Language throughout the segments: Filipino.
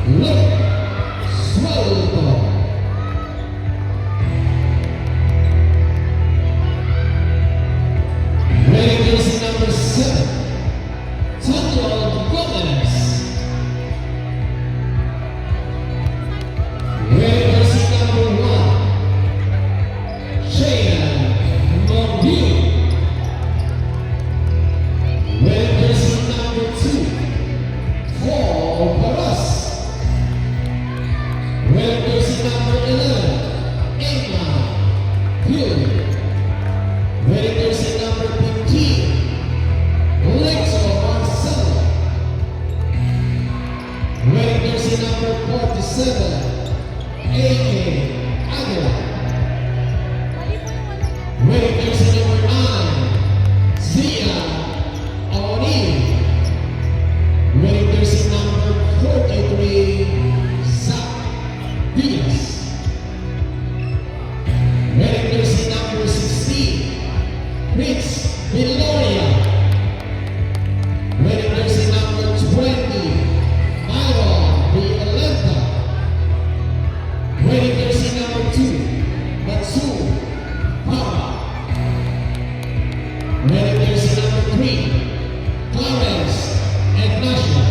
Luke Swallow. Wearing jersey number 7, Tanya Gomez. Wearing jersey number 1, Shayna Monbiu. Wearing jersey number 2, Paul Paras. Wearing jersey number 11, Emma Hill. Wearing jersey number 15, Lexo Marcelo. Wearing jersey number 47, A.K. Aguila. Wearing jersey number 9, Zia O'Neill. Wearing jersey number 43, Zach Diaz. Wearing jersey number 16, Prince Viloria. Wearing jersey number 20, Myron Violenta. Wearing jersey number 2, Matsu Papa. Wearing jersey number 3, Clarence Ignacio.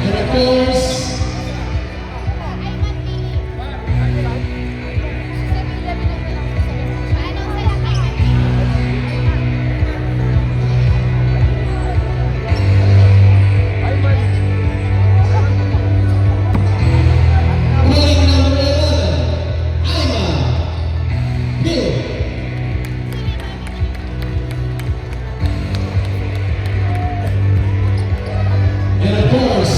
And of course, wearing number 11, Ayman Hill. And of course,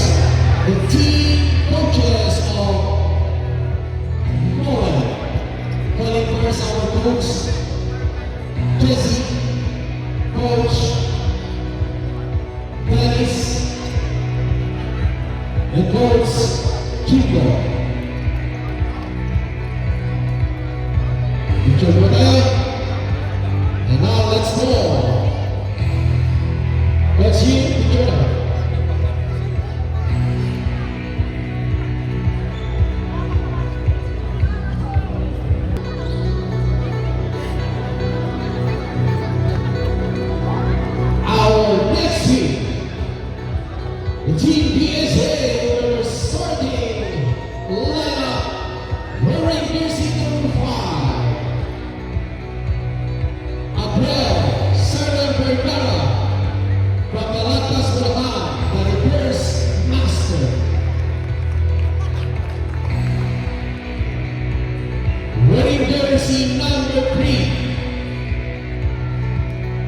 the team coaches of Nolan. Calling first our coach, Jesse, Coach Dennis, and Coach Chico. Picture for that. And now let's go. Let's see picture. Our next team, the Team PSA, we're starting lineup, wearing jersey number 5, Abrel Serna Vergara from Malakas, Bulacan, the reverse master. Wearing jersey number 3,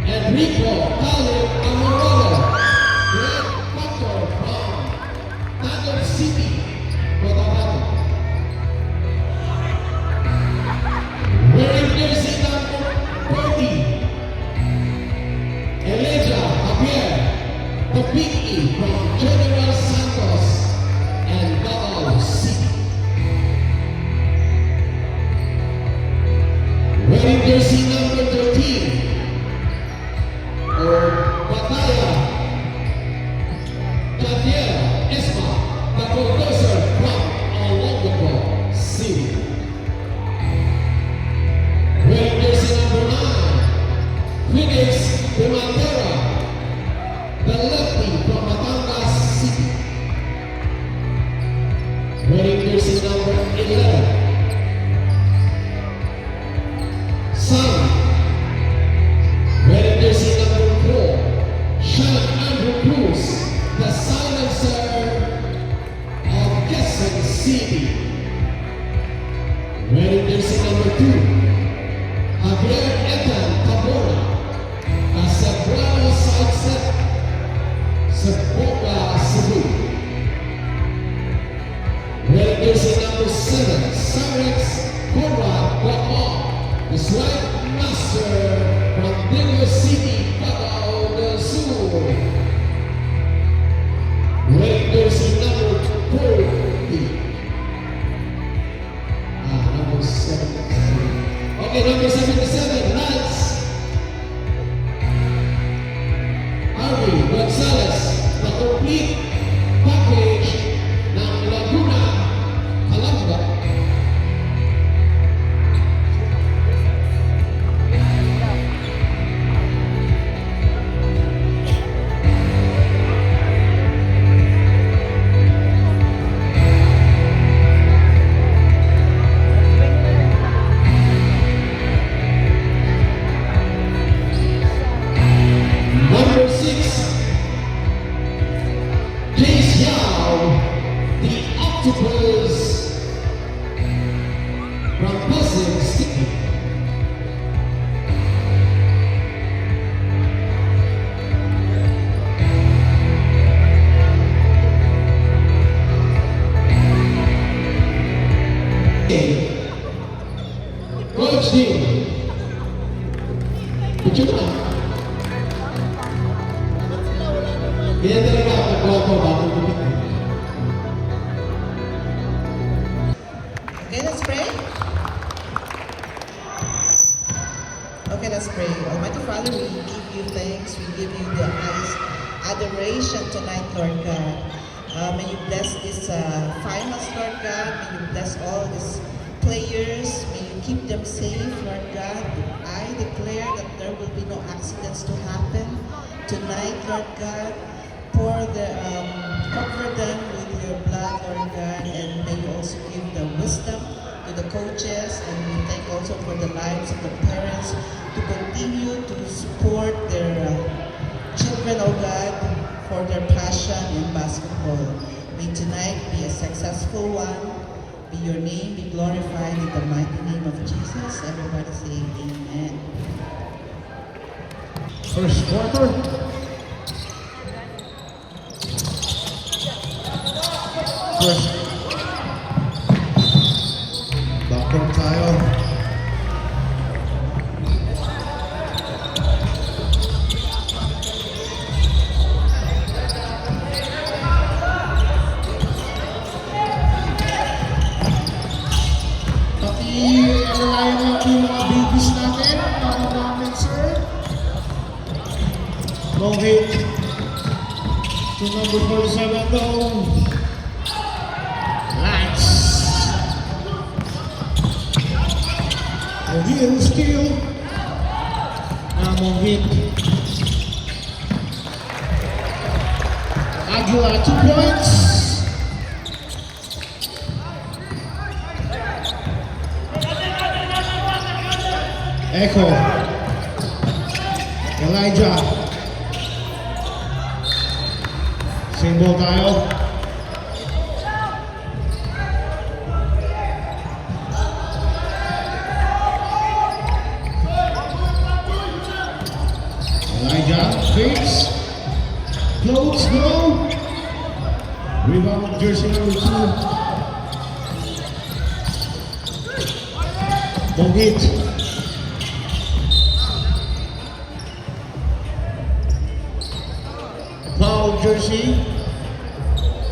Enrico Caleb Amorola, Red Factor from Tanod City, Cotabato. Wearing jersey number 30, Elijah Javier, the Big E from General Santos and Davao City. Wearing jersey number 13, Bataya Jadiel Esma, the bulldozer from Olongapo City. Wearing jersey number 9, Phoenix Pimentera, the lefty from Batangas City. Wearing jersey number 11, Sam. Wearing jersey number 4, Sean Andrew Cruz, the silencer of Quezon City. Wearing jersey number 2, Javier Ethan Tabora, the Cebrano Kaya talaga ako nagboto bago gumitin. Okay, let's pray. Okay, let's pray. Almighty Father, we give you thanks. We give you the highest adoration tonight, Lord God. May you bless this finals, Lord God. May you bless all these players. May you keep them safe, Lord God. I declare that there will be no accidents to happen tonight, Lord God. Cover them with your blood, Lord God, and may you also give the wisdom to the coaches, and we thank also for the lives of the parents to continue to support their children, oh God, for their passion in basketball. May tonight be a successful one. May your name be glorified in the mighty name of Jesus. Everybody say amen. First quarter. First. Backcourt tayo. Alalayan natin yung mga babies natin. Para namin, sir. Long hit. To number 47, though. Lights. O'Neal steal. Long hit. Aguila, 2 points. Echo. Elijah. Same ball tayo. Elijah fakes. Floats, go. Rebound jersey number 2. Bogit. Foul jersey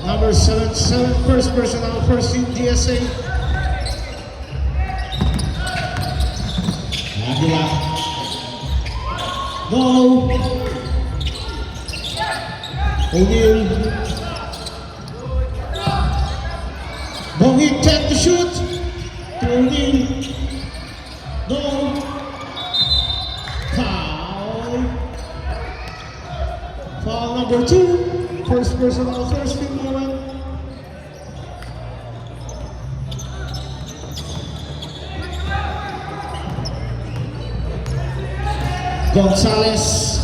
number 7, first personal, first team DSA. Aguila. No. O'Neal. Bogit take the shoot. To O'Neal. No. Foul. Foul number 2, first personal, first team moment. Gonzalez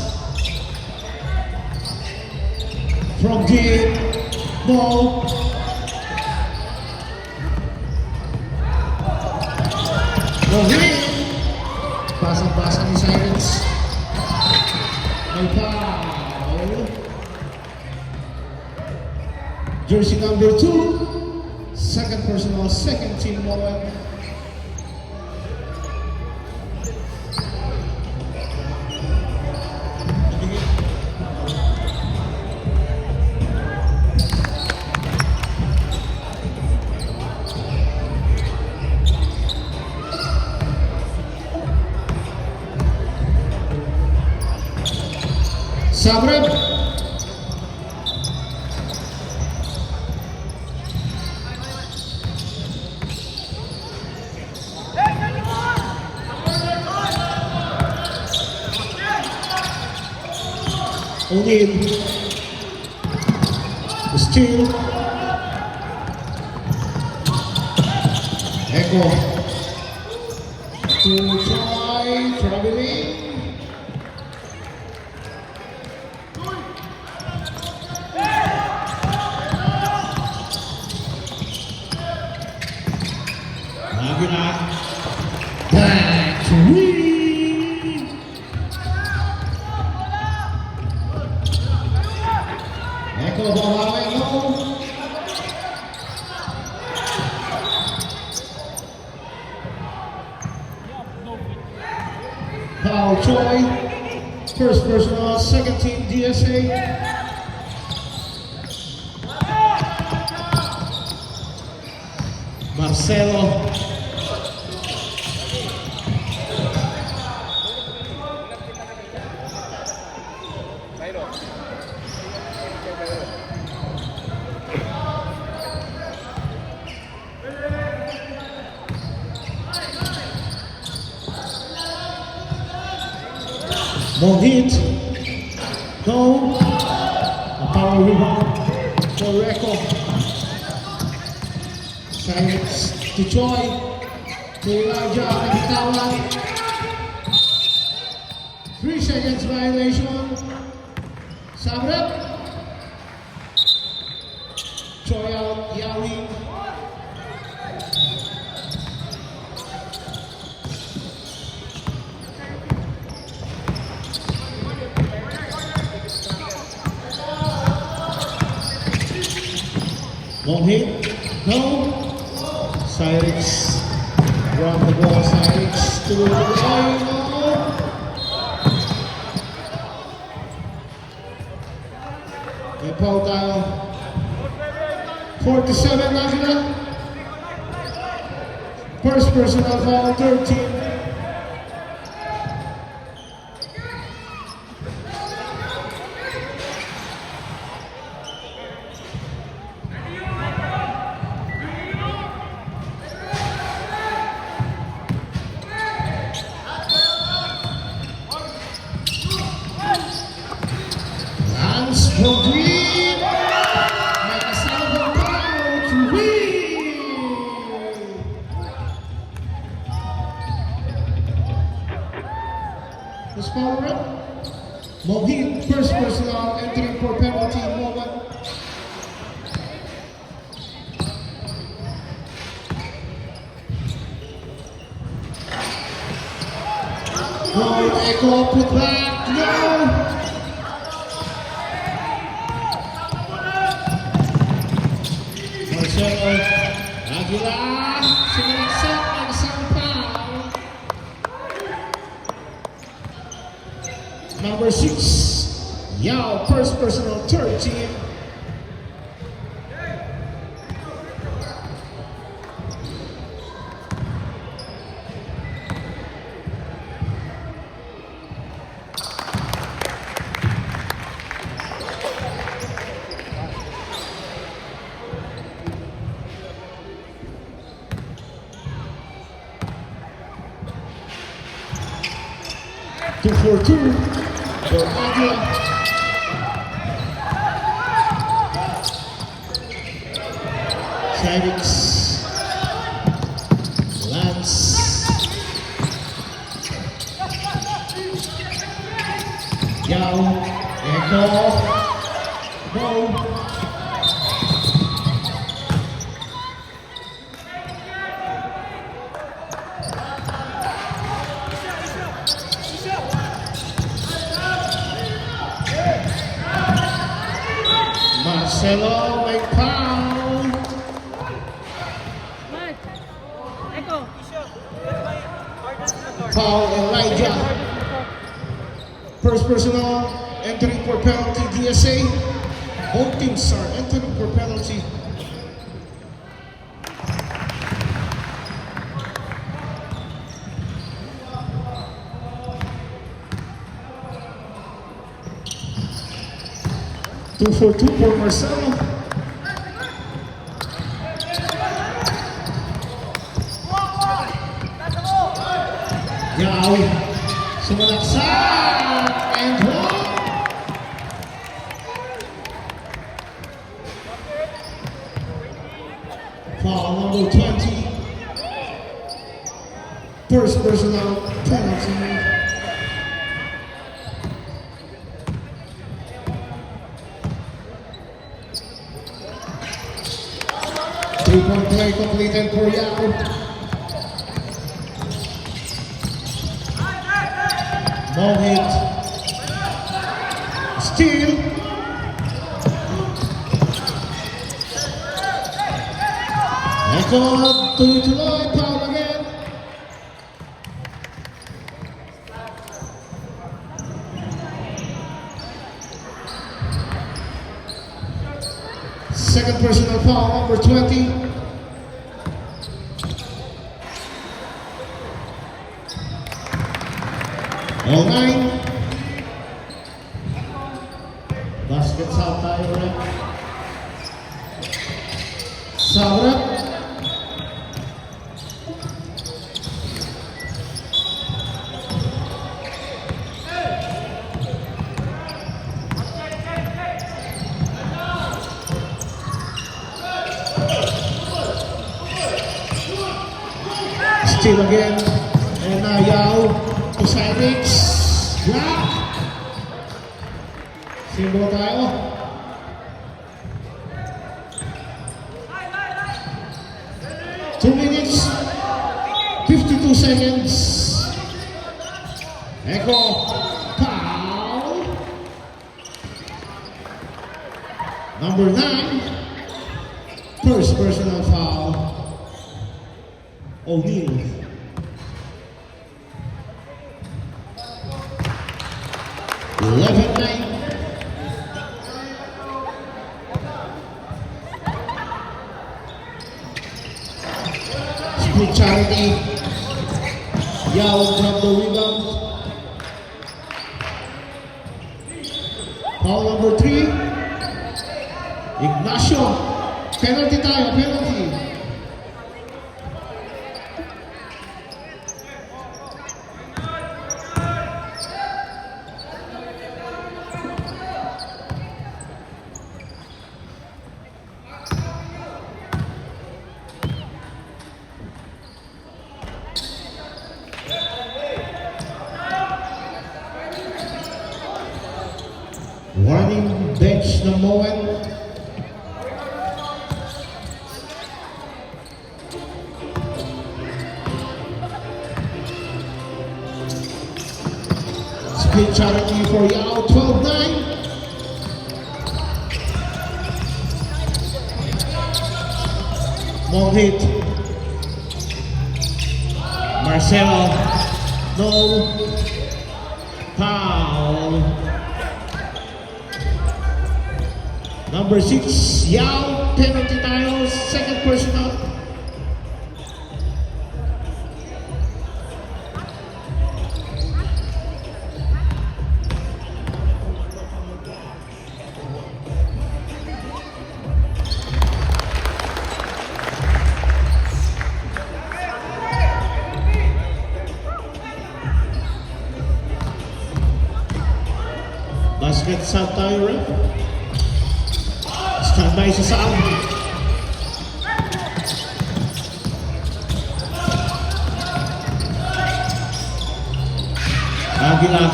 from deep, no. Rohit, pasang-pasang ni Sirens. May foul. Jersey number 2, second personal, second team moment. Sabrem. O'Neal. Steal. Echo. To try traveling. Aguila. Back to win. Echo babawi mo. Foul Troy. First personal, second team DSA. Marcelo. Mohit. No. A power rebound for Reco. Silence to Choi. To Elijah Nagitawan. 3 seconds violation. Sabrep. Choi out, Yawi. Mohit, no. Cyrix, run the ball, Cyrix to the line, no. May foul tayo. 47 na sila. First personal foul, 13. Lance from three. May kasama foul to win. Who's foul rep? Mohit, first personal, entering for penalty moment. Mohit, echo, put back, no! Marcelo, Aguilar, sumiksat ng isang foul. Number 6, Yao, first personal, 13. Two for two for Aguila. Cyrix, Lance, Yao, Echo, Bo. Marcelo, may foul. Foul, Elijah. First personal, entering for penalty, DSA. Both teams are entering for penalty. Two for two for Marcelo. Yao, sumalaksak, and one. Foul number 20. First personal penalty. Three-point play completed for Yao. Mohit. Steal. Echo, tuloy-tuloy, foul again. Second personal foul, number 20. All nine. Basket sa tayo rep. Sa rep. Still again. And Yao to Cyrix. Block. Simbol tayo. Two minutes, 52 seconds. Echo, foul. Number 9, first personal foul. O'Neal. (11-9). Split charity. Yao grab the rebound. Foul number 3. Ignacio. Penalty tayo, penalty. Warning bench na Moen. Split charity for Yao, 12-9. Long hit. Marcelo. No. Foul. Number 6, Yao, penalty tayo, second personal. Basket sa tayo, ref. Standby sa saan. Aguila.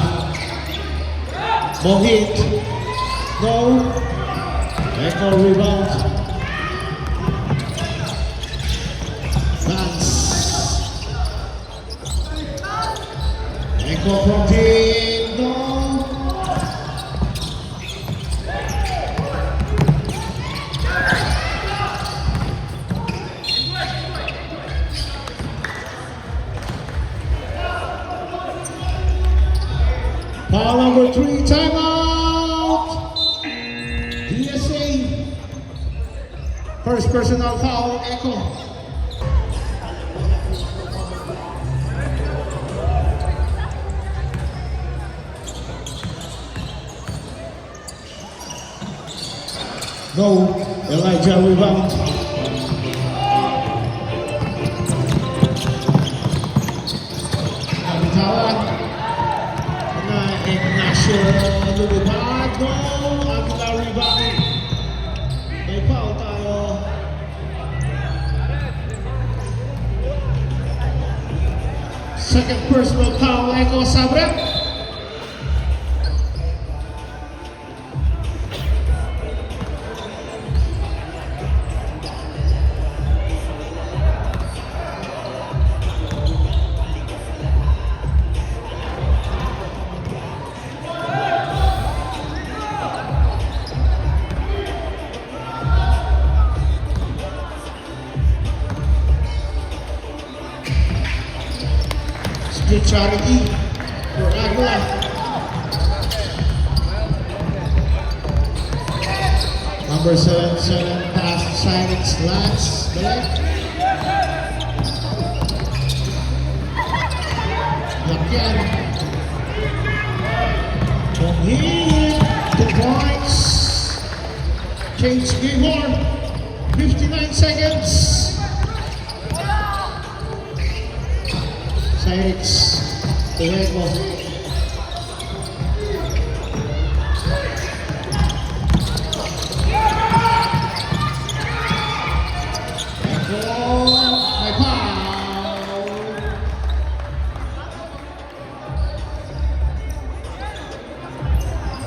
Ball hit. No. Echo rebound. Dance. Echo from team. No. Foul number 3, timeout! DSA. First personal foul, Echo. No, Elijah rebound. Nabitawan. Ignacio lumipad. No, Aguila rebound. May foul tayo. Second personal foul, Echo Sabre. Split charity for Aguila. Number 7 pass Cyrix Lance. Lakyan. He hit 2 points. Change game on. 59 seconds. Cyrix. Tuweko. May foul.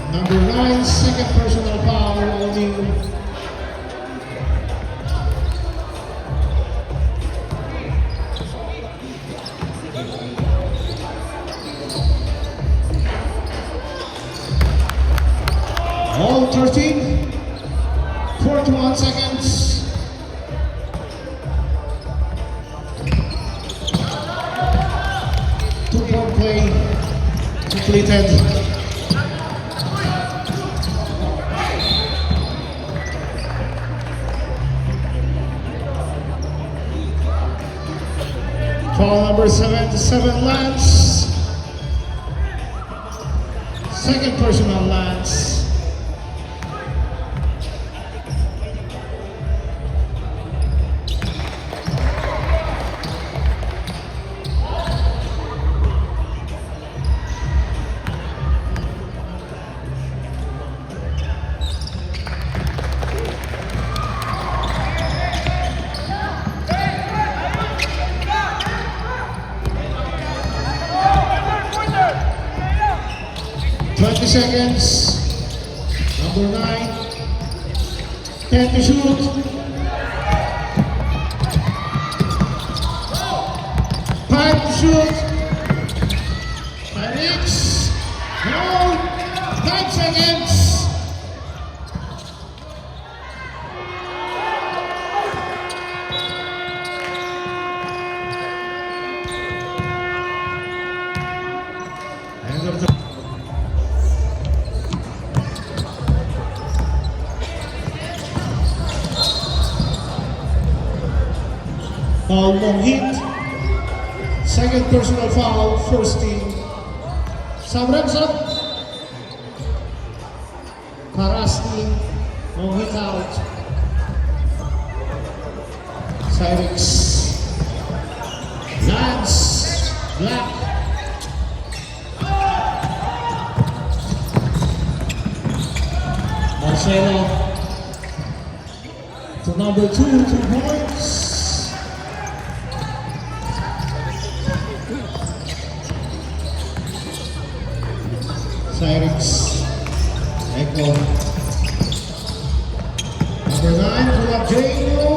Number 9, second personal foul, owning all 13, 41 seconds. Two-point play completed. Foul number 77, Lance. Second personal, Lance. Seconds. Number 9. 10 to shoot. 5 to shoot. 5 No. 5 seconds. End of the foul long hit. Second personal foul, first team. Samramsat. Paras team. Long hit out. Cyrix. Lance. Black. Marcelo. To number 2, 2 points. Cyrix, Echo, number 9, pull up J.O.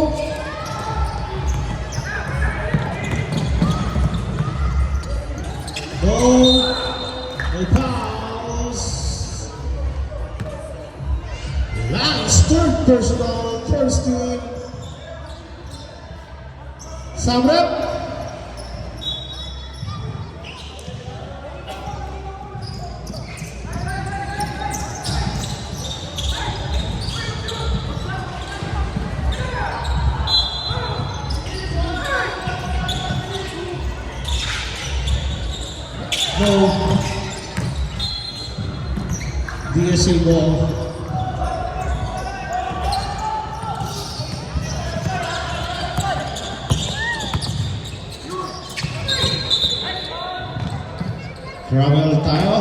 No fouls. Lance, third personal, first team. Samrep. No. DSA ball. Travel tayo.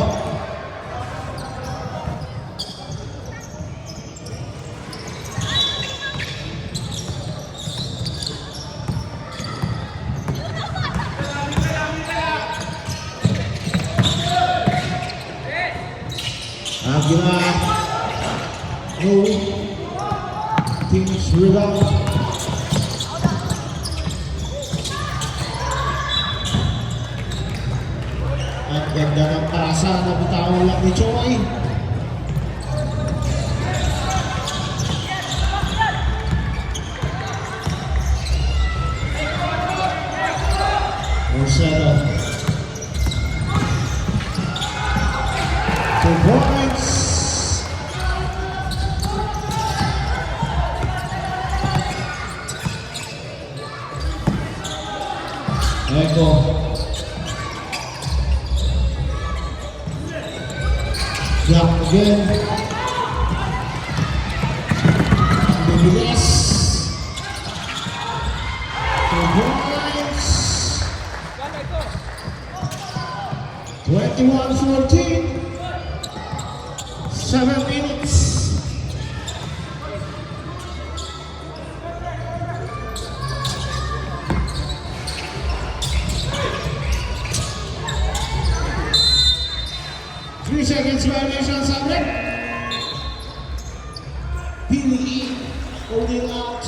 Agila. No. Teams rebound. Ang ganda ng pasa na bitawan lang ni Choi. Marcelo. 2 points. Echo. Black. Again. Bibilis. 2 points. 21-14. 7 minutes. Three seconds violation, Sabre. PVE holding out.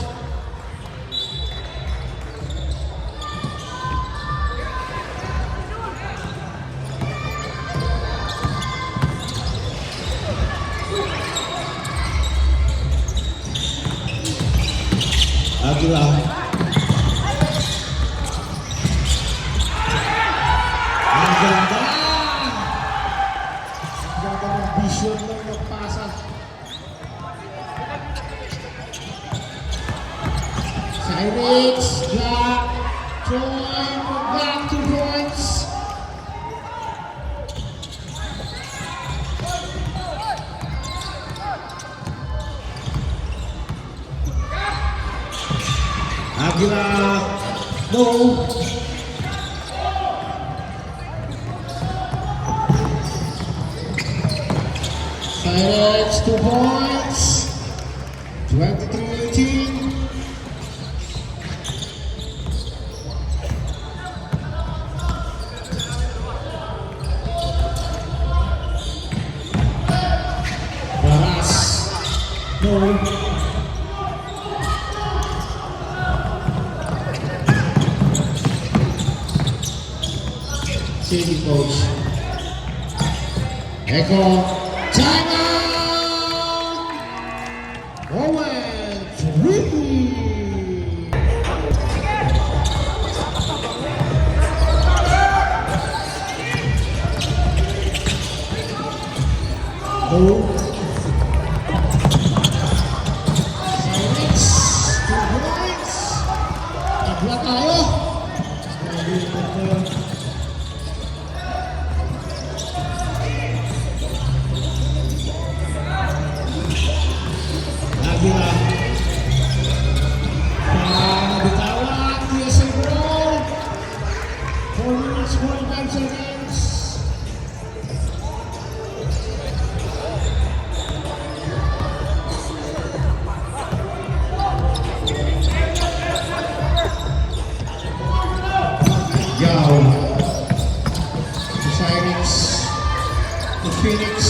Aguila. Ang ganda! Ang ganda ng vision ng magpasa. Cyrix, Jack, join, back 2 points. Aguila, no. Cyrix, 2 points. 23-18. Baras, no. City coach. Echo. Time out! Owen 3. Oh. Cyrix. 2 points. Tabla tayo. Aguila. Nabitawan. TSA ball. 4 minutes, 45 seconds. Yao. Cyrix. The Phoenix.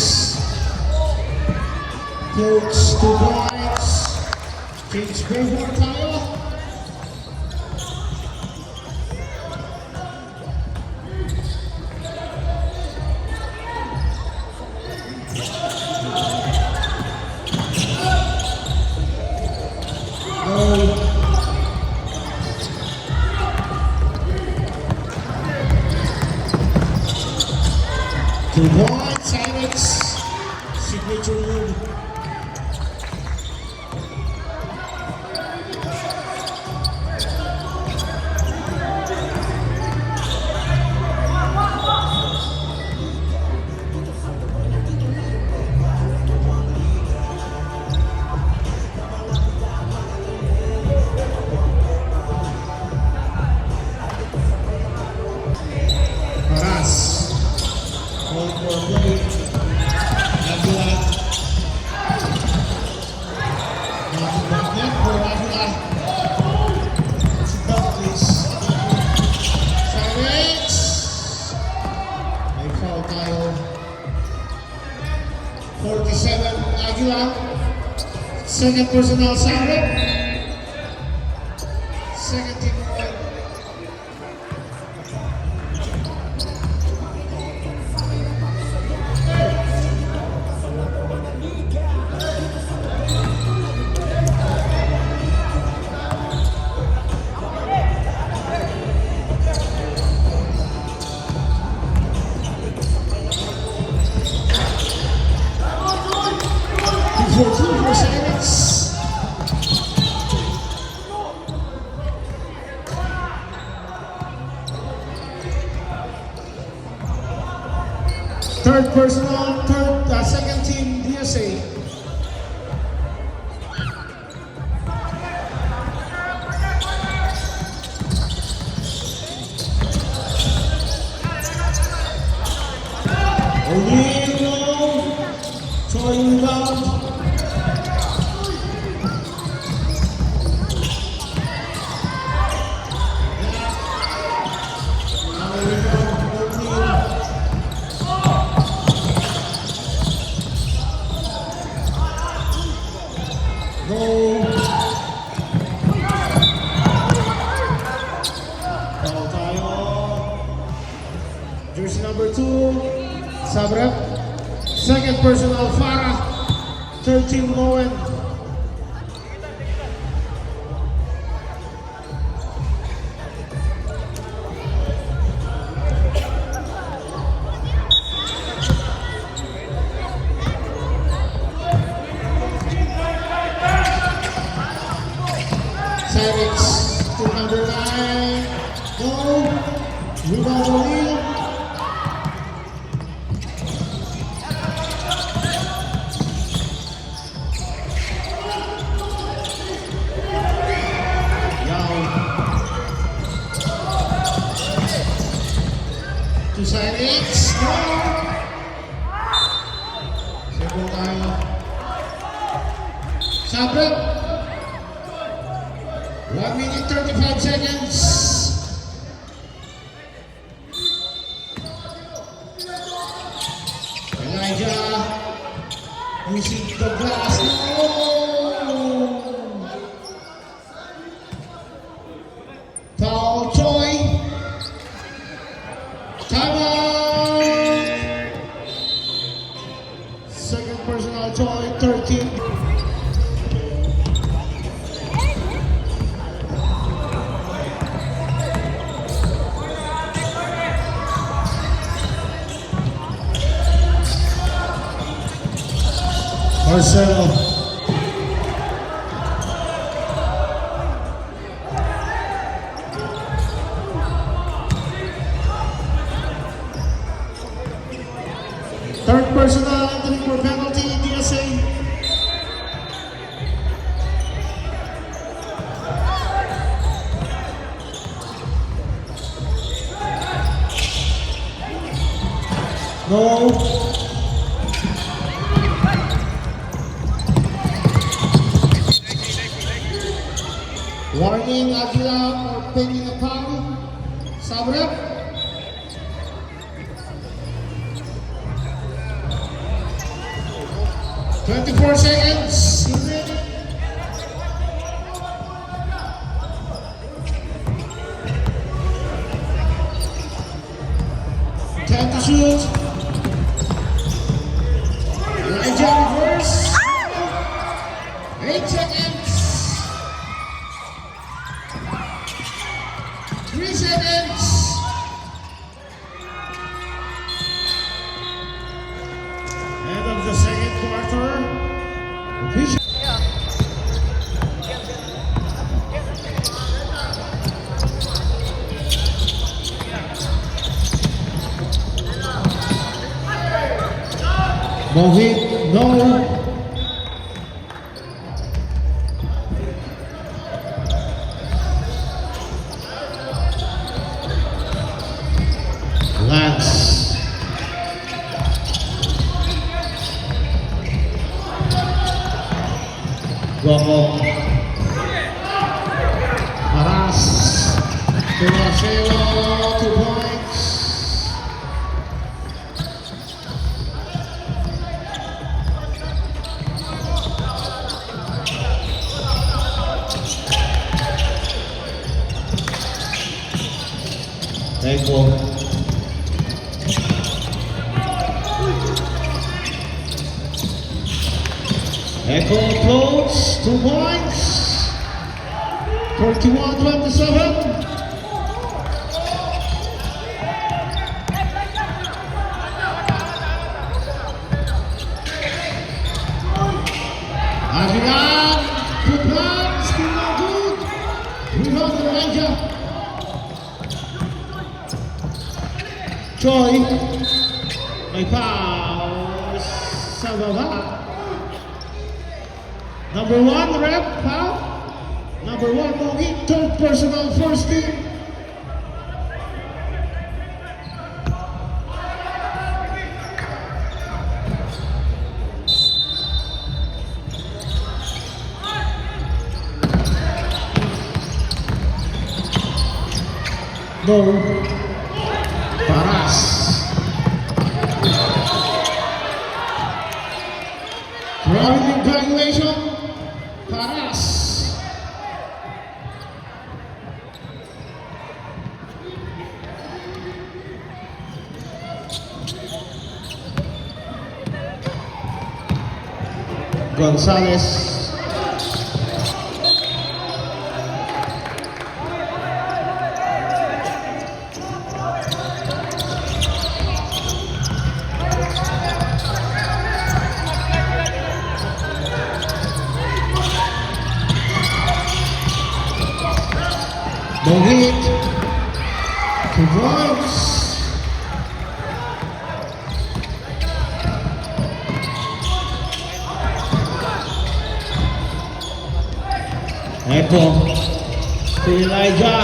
Coach 2 points. James Graham tayo. Go. Two points, Cyrix. Signature move. Paras. Hold for play. Aguila. Nothing back net for Aguila. Sit down, please. Cyrix. May foul tayo. 47 Aguila. Second personal Cyrix. Second team point. For Cyrix. Third personal, second team USA. O'Neal, Troy rebound. Jersey number 2, Sabrep. Second personal, Farah. 13, Moen. Cyrix, 2 number 9. Go. Rebound O'Neal. To Cyrix. No. Second tayo. Sabrep. 1 minute 35 seconds. Elijah using the glass. No! Foul, Troy. Time out. Second personal, Troy, 13. Marcelo. Third personal, entering for penalty, DSA. No. Warning, Aguila for pending a foul. Sabrep. "24 seconds. Time to shoot. Elijah reverse. 8 seconds. 3 seconds. End of the second quarter. Official. Mohit, no. Lance. Rocco. Maras. To Marcelo, 2 points. Echo. Echo close, 2 points. 41-27. Aguilar, good plan, still not good. Rebound Elijah. Troy, may foul sa baba. Number 1, rep, foul. Number 1, Mogi. Third personal, first team. No. Paras. Traveling violation. Paras. Gonzalez. No hit. 2 points. Echo. To Elijah.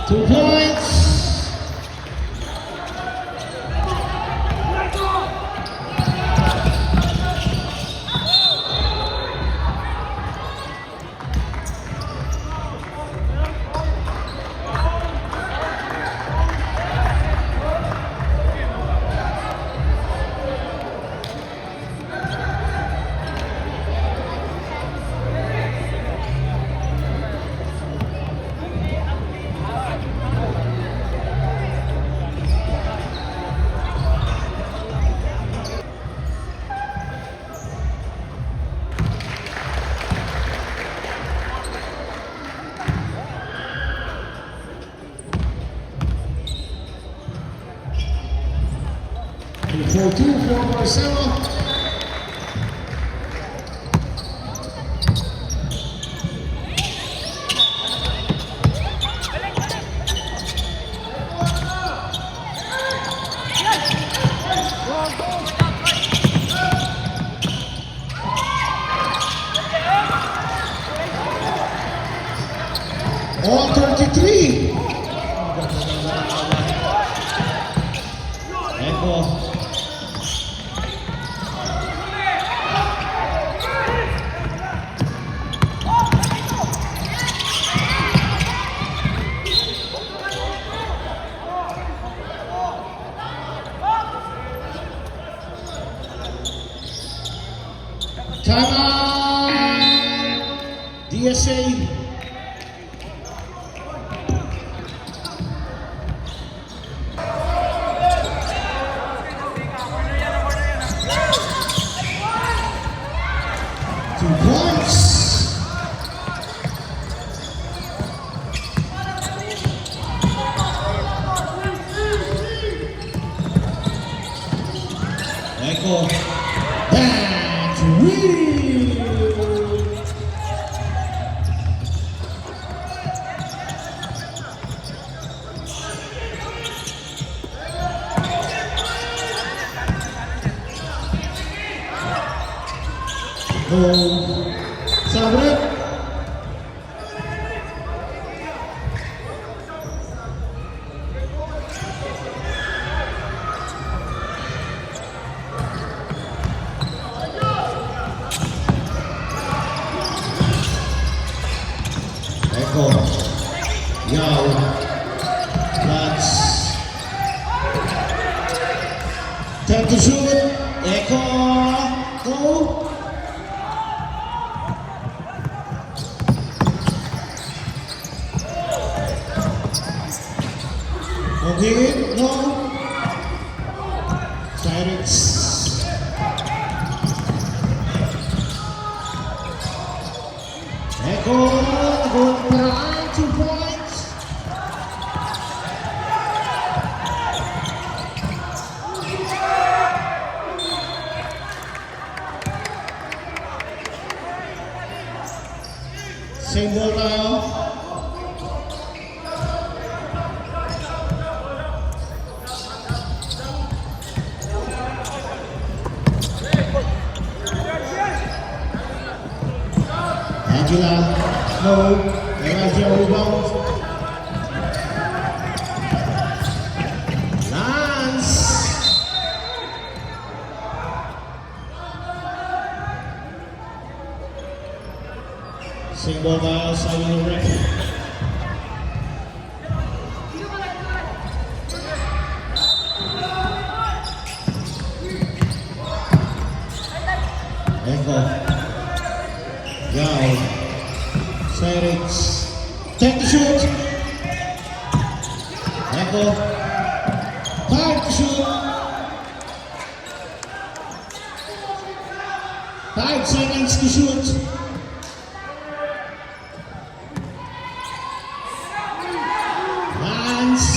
2 points. For 2 for Marcelo. All 33. Echo. Timeout. DSA. Two points. Echo. That's real. No. Sabre. Echo. Yao. That's 10 to shoot. Echo. Go. Okay, no. Pirates. Echo, going para 2 points. Same ball tayo. Agila, no. Elijah rebound. Lance. Single ball, Simon Record. Echo. Yao. Cyrix. Take the shoot. Echo. Time to shoot. 5 seconds to shoot. Lance.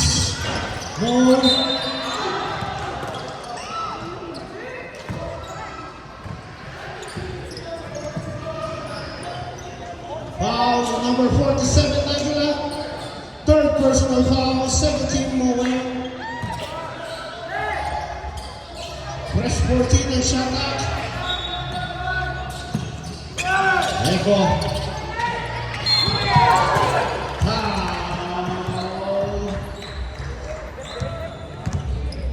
No. Foul number 47, Angela. Third personal foul, 17 more. Fresh 14 and shot clock. Echo. Foul.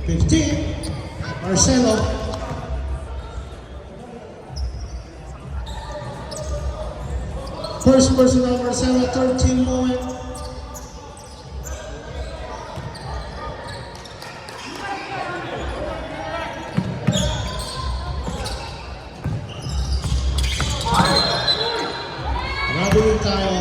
15. Marcelo. First personal Marcelo, 13 moment. Grabe tayo.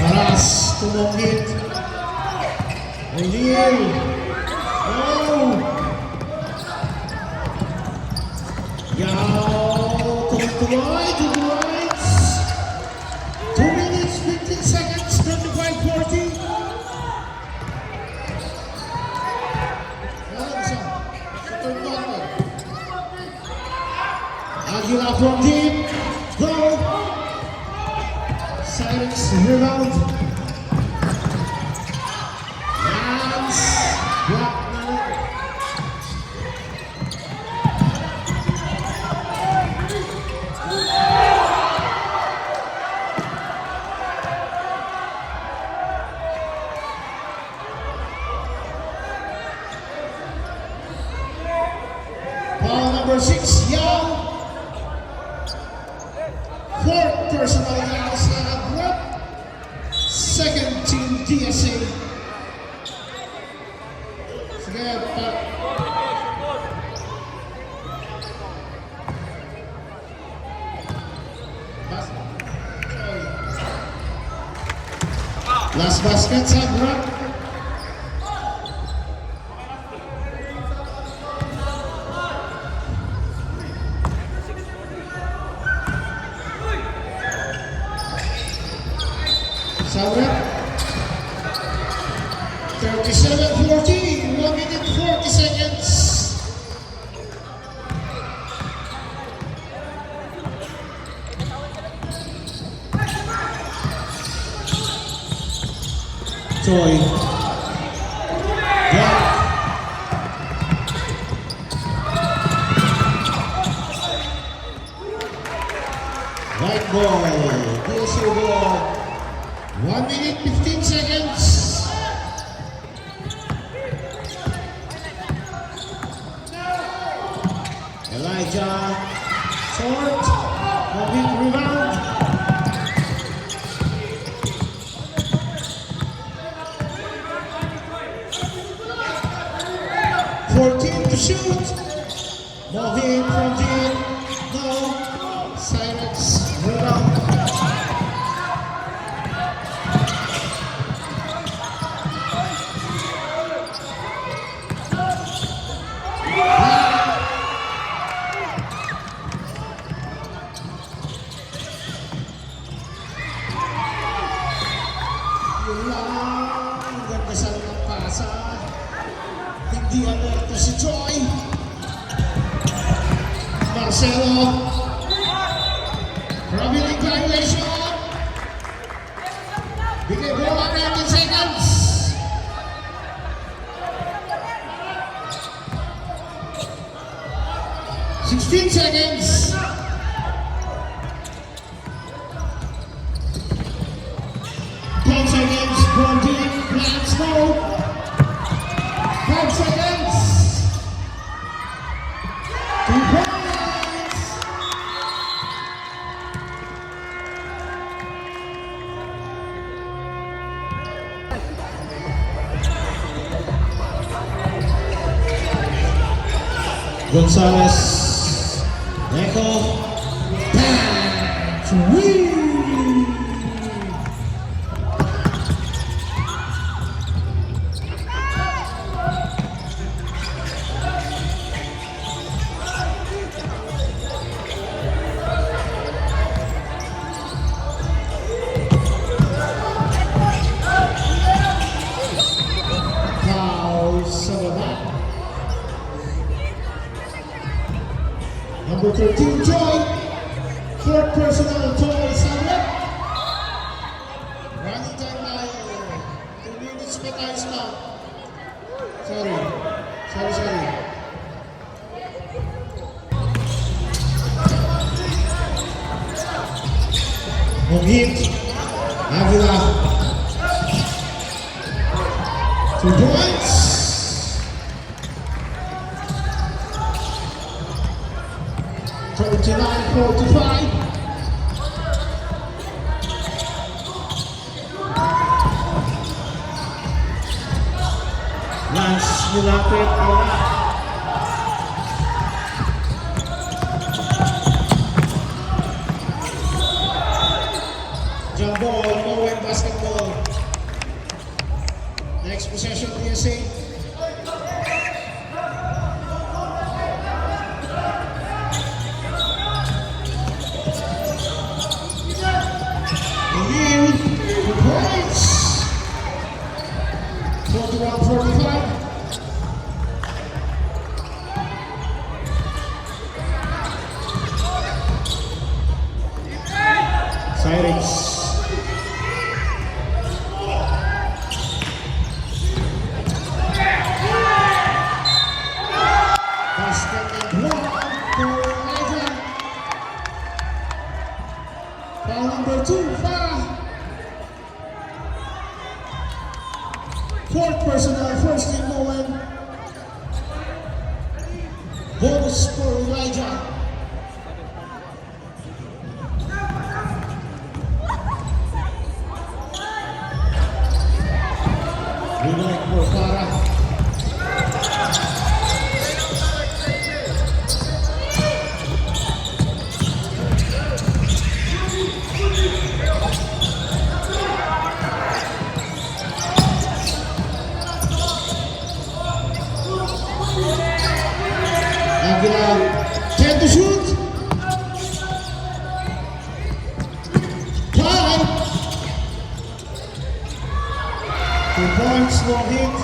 Paras, tumungkit. O'Neal. Oh! Yao, to the right, to the right. 2 minutes, 15 seconds, 35-40. Lanza, sa third quarter. Aguila from deep. Go! Cyrix rebound. Lance. Block. Foul number 6, Yao. Fourth personal Yao sa group. Second team DSA. Sige, last basket sa group. Sabra. 37-40, 1 minute 40 seconds. Choi. Block. White ball. DSU ball. 1 minute 15 seconds. Elijah. Short. Moving rebound. To shoot. Moving from deep. No. Cyrix. Rebound. Ganda sa pasa. Hindi alerto si Choi. Marcelo. 16 seconds. Ten seconds. One deep. Plan slow. 5 seconds. 2 points. Gonzalez, Echo, three. Foul, Sabah. Number 13, Joy. Fourth personal, Joy Samuel. Running time na 2 minutes pa tayo stop. Sorry. Hit. Avila. 2 points. 39-45. Lance nilapit wala. Jump ball, Owen basketball. Next possession, PSA. Again, 2 points. 41-45. Cyrix. Basket and block for Elijah. Foul number 2, Farah. Fourth personal, first team Owen. Bonus for Elijah. Rebound for Farah. Aguilar, 10 to shoot. 5. 2 points, no hit.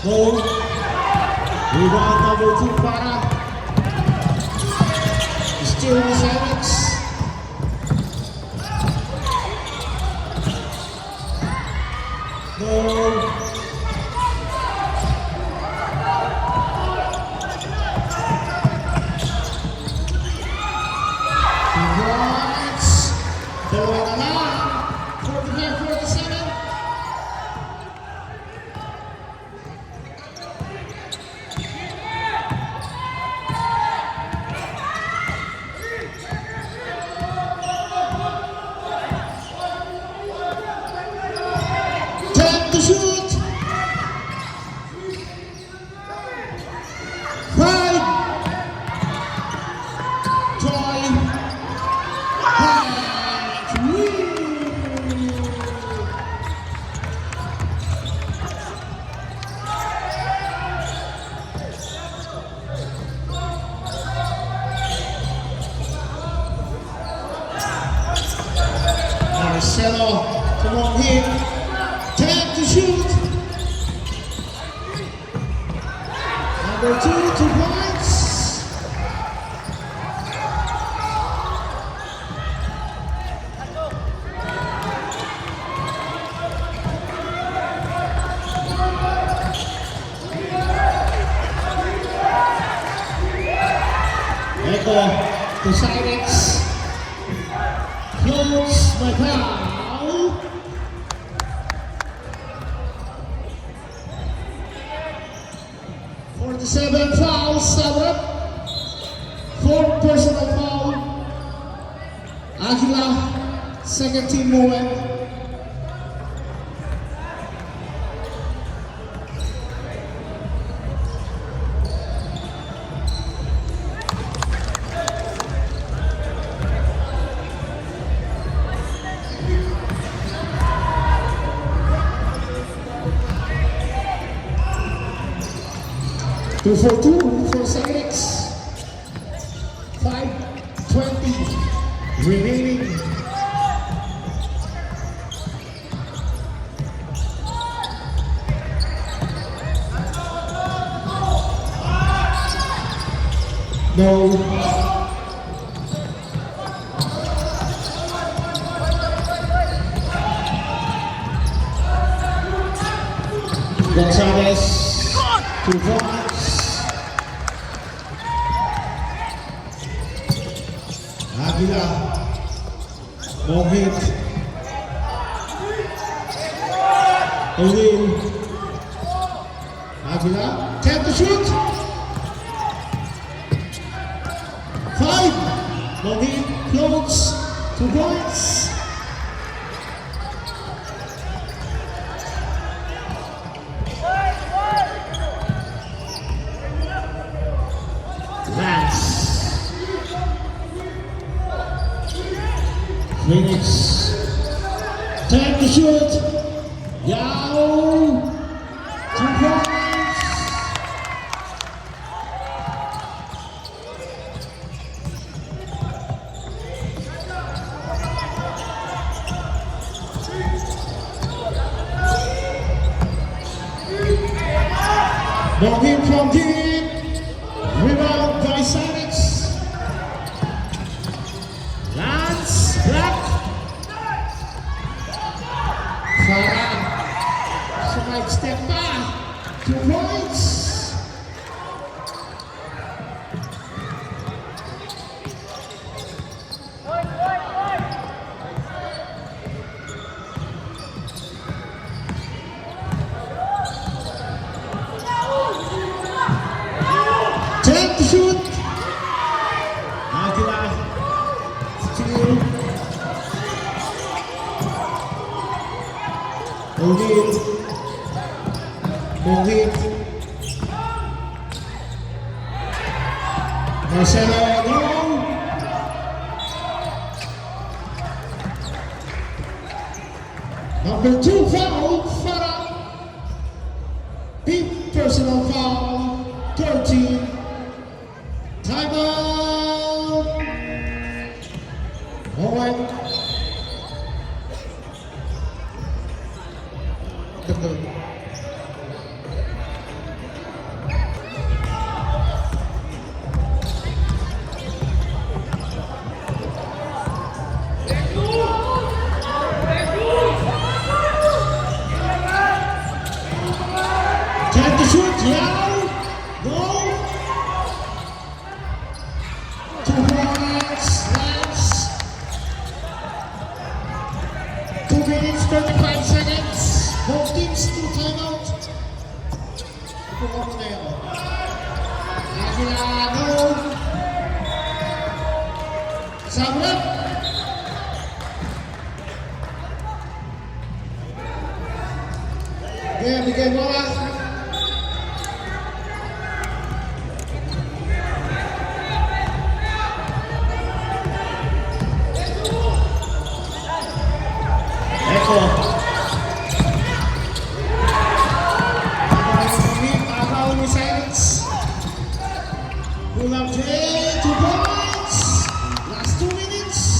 Go. Rebound number 2, Farah. Still in Cyrix. Go. Points. Dalawa na lang. 45-47. To shoot. 5. Joy. 5. Marcelo, come on hit. 10 to shoot. Number 2 points. Echo to Cyrix. Close my foul. For the 7 fouls, 7. 4 personal foul. Aguila, second team moment. Two for two for Cyrix. 5:20 remaining. No. Gonzalez, 2 points. Aguila, no hit. O'Neal, Aguila, 10 to shoot. 5, no hit, close, 2 points. Lance, Phoenix, time to shoot. Yao, 2 points. No hit from deep. Rebound by Cyrix. Lance, Black. Farah. Side step back. 2 points. Ten to shoot. Aguila. Steal. O'Neal. No hit. Marcelo, no. Number 2 foul, Farah. Big personal foul, 13. Timeout. Moment. Time to shoot, yeah. Go. 2 points, Lance. 2 minutes, 35 seconds. Both teams to timeout. Kuha mo na yun. Aguila, no. Samuel. Bigay bola. Echo. Agaw ni Cyrix. Pull up Jay, 2 points. Last 2 minutes.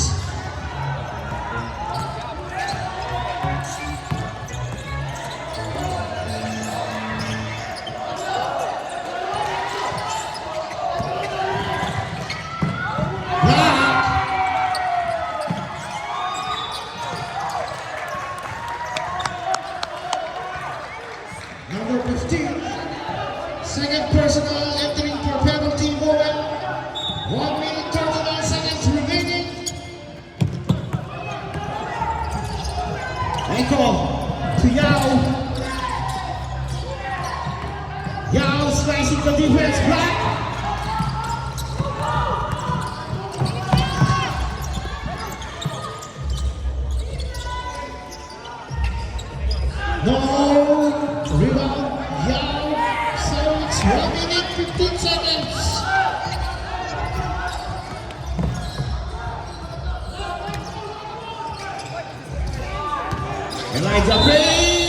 Second personal entering for penalty moment. 1 minute 39 seconds remaining. Echo to Yao. Yao slicing the defense back. No rebound. Yao. Silence. 1 minute 15 seconds. Elijah Payne.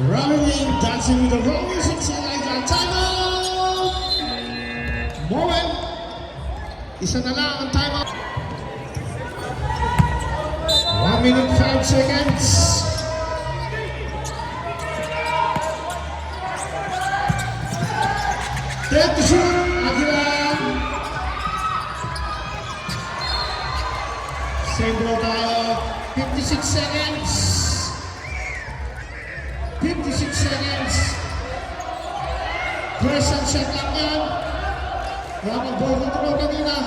Running, dancing with the wrong music. Elijah, timeout. Moen. Isa na lang ang timeout. 1 minute 5 seconds. Dead to shoot. Aguila. Same blow tayo. 56 seconds. 56 seconds. Present shot lang yan. Wala mag ball control kanina.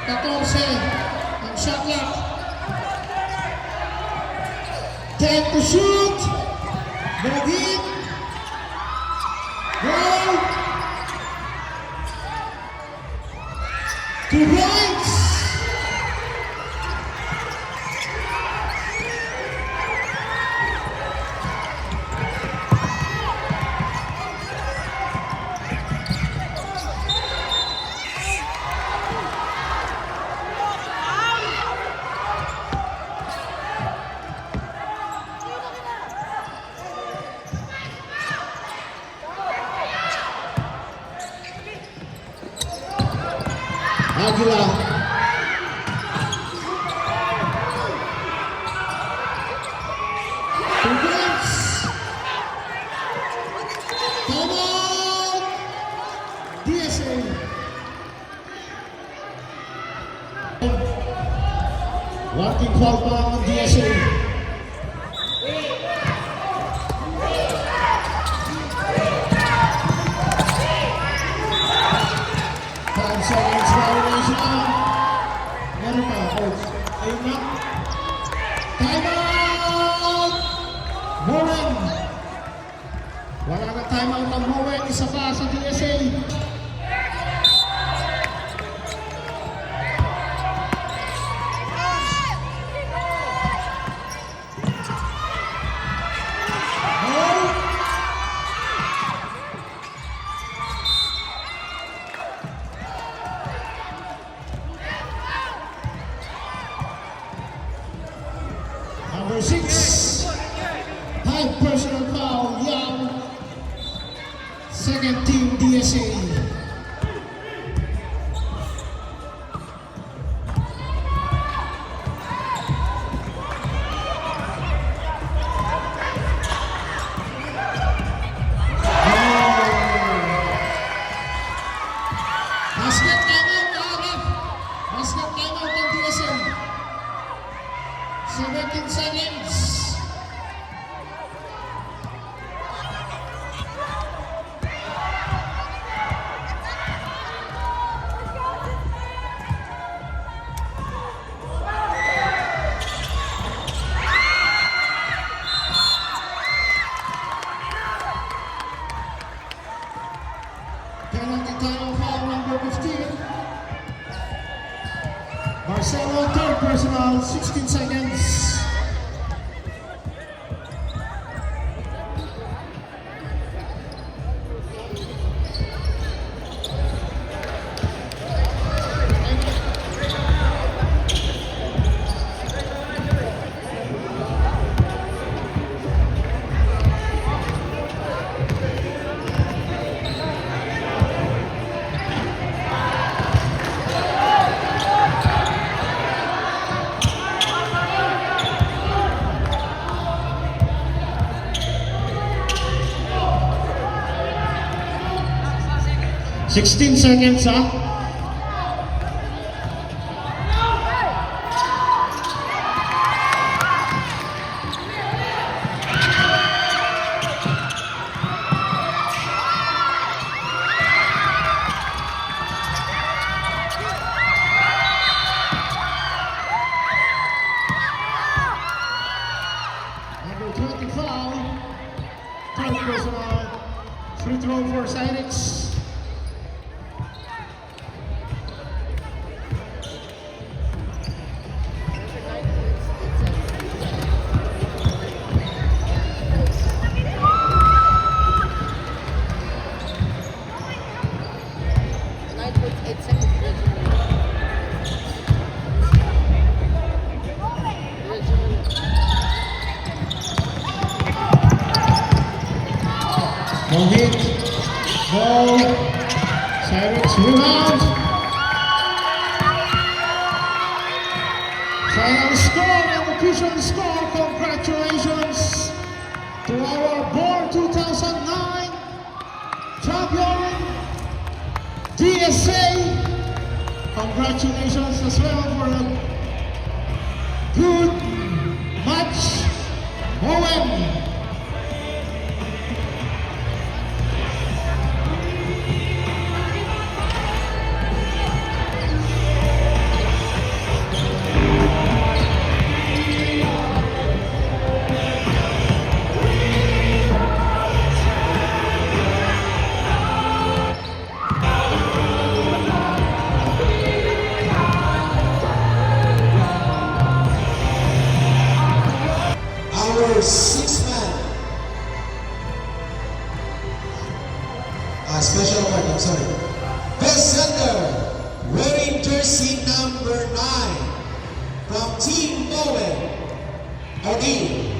14 ang shot clock. 10 to shoot. No hit. Goal. 2 points. Aguila. Two points. Timeout. DSA. Working foul pa ang DSA. Seconds violation. Meron pa, coach. Ayun na. Timeout! Moen. Wala na timeout ng Moen. Isa pa sa DSA. Number 6, high personal foul, Young. Second team DSA. Basket timeout, ref. Basket timeout ng DSA. 17 seconds. Penalty time foul number 15. Marcelo, third personal, 16 seconds. Sixteen seconds, ha? 25. Third personal. Free throw for Cyrix. No hit. Ball. Cyrix rebound. Final score and official score. Congratulations to our Board 2009 champion DSA. Congratulations as well for a good match. Owen. Our sixth man. Special award, I'm sorry. Best center, wearing jersey number 9 from Team Bowen. Again.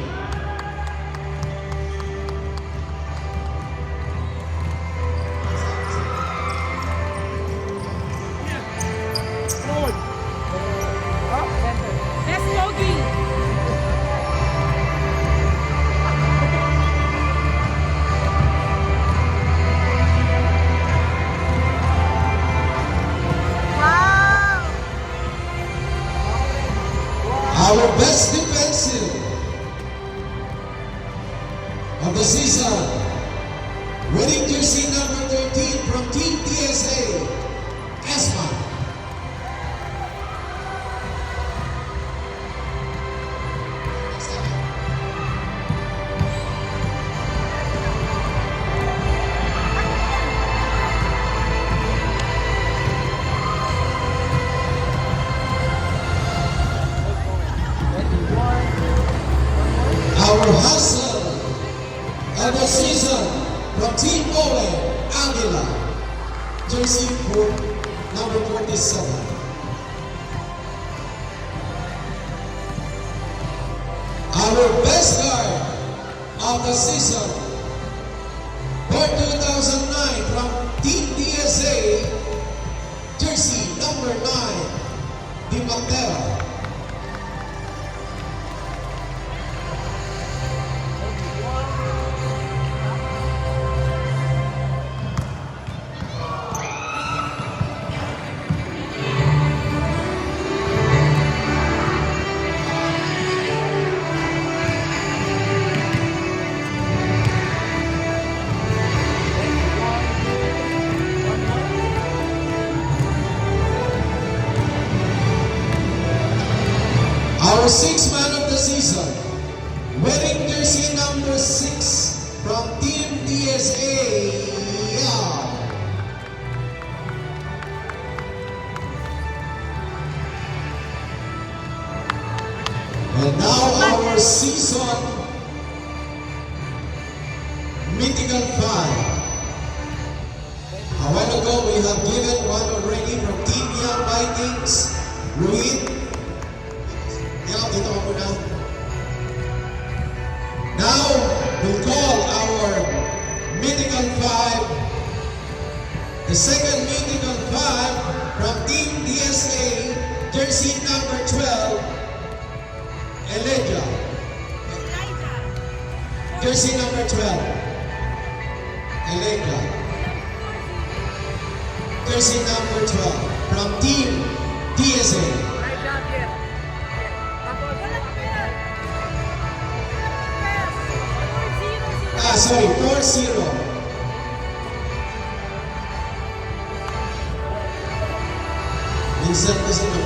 Best Logie. Our best defensive of the season, wearing jersey number 13 from Team DSA, Esma. Our hustle of the season from Team Bowen, Angela, jersey for number 47. Our best guard of the season for 2009 from Team DSA, jersey number 9, Di Mactera. Our sixth man of the season, wearing jersey number 6 from Team DSA, Yao. And now our season mythical 5. A while ago, we have given one already from Team Young Vikings, Ruin. Now, dito ako muna. Now, we'll call our mythical 5. The second mythical 5 from Team DSA, jersey number 12, Elijah. Jersey number 12, Elijah. Jersey number 12 from Team DSA. Sorry, 4-0. Minsan kasi ito.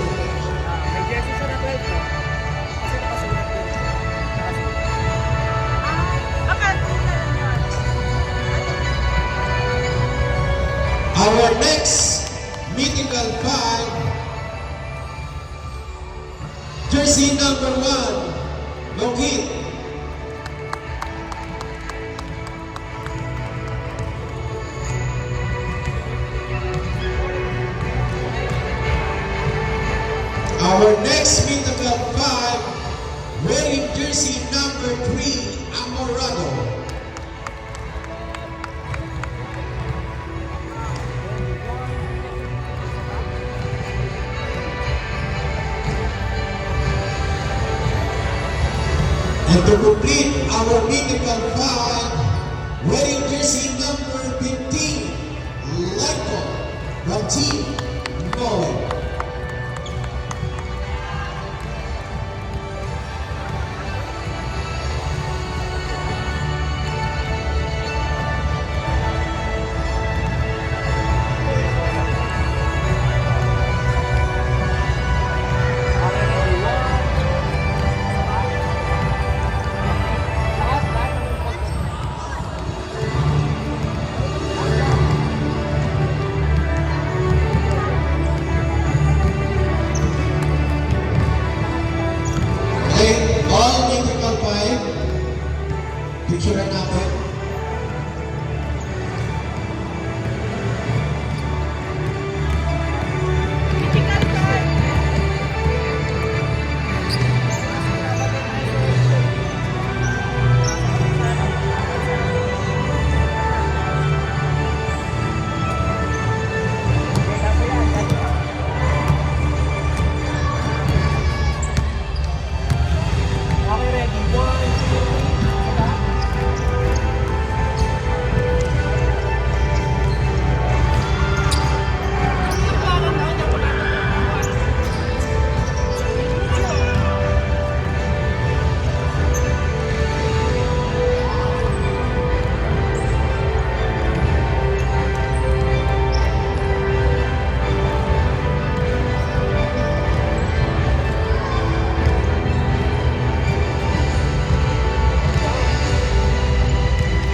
next mythical five, jersey number 1, Lokit. Our next mythical five, wearing jersey number 3, Amorado. And to complete our mythical five, wearing jersey number 15, Leco from Team Noel. Okay, all mythical five, picturean natin. Okay, ready? 1, 2, 3,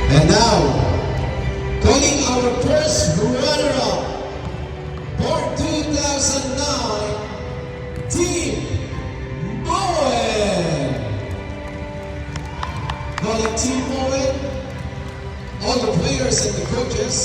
And now, calling our first runner-up for 2009, Team Moen. Calling Team Moen, all the players and the coaches,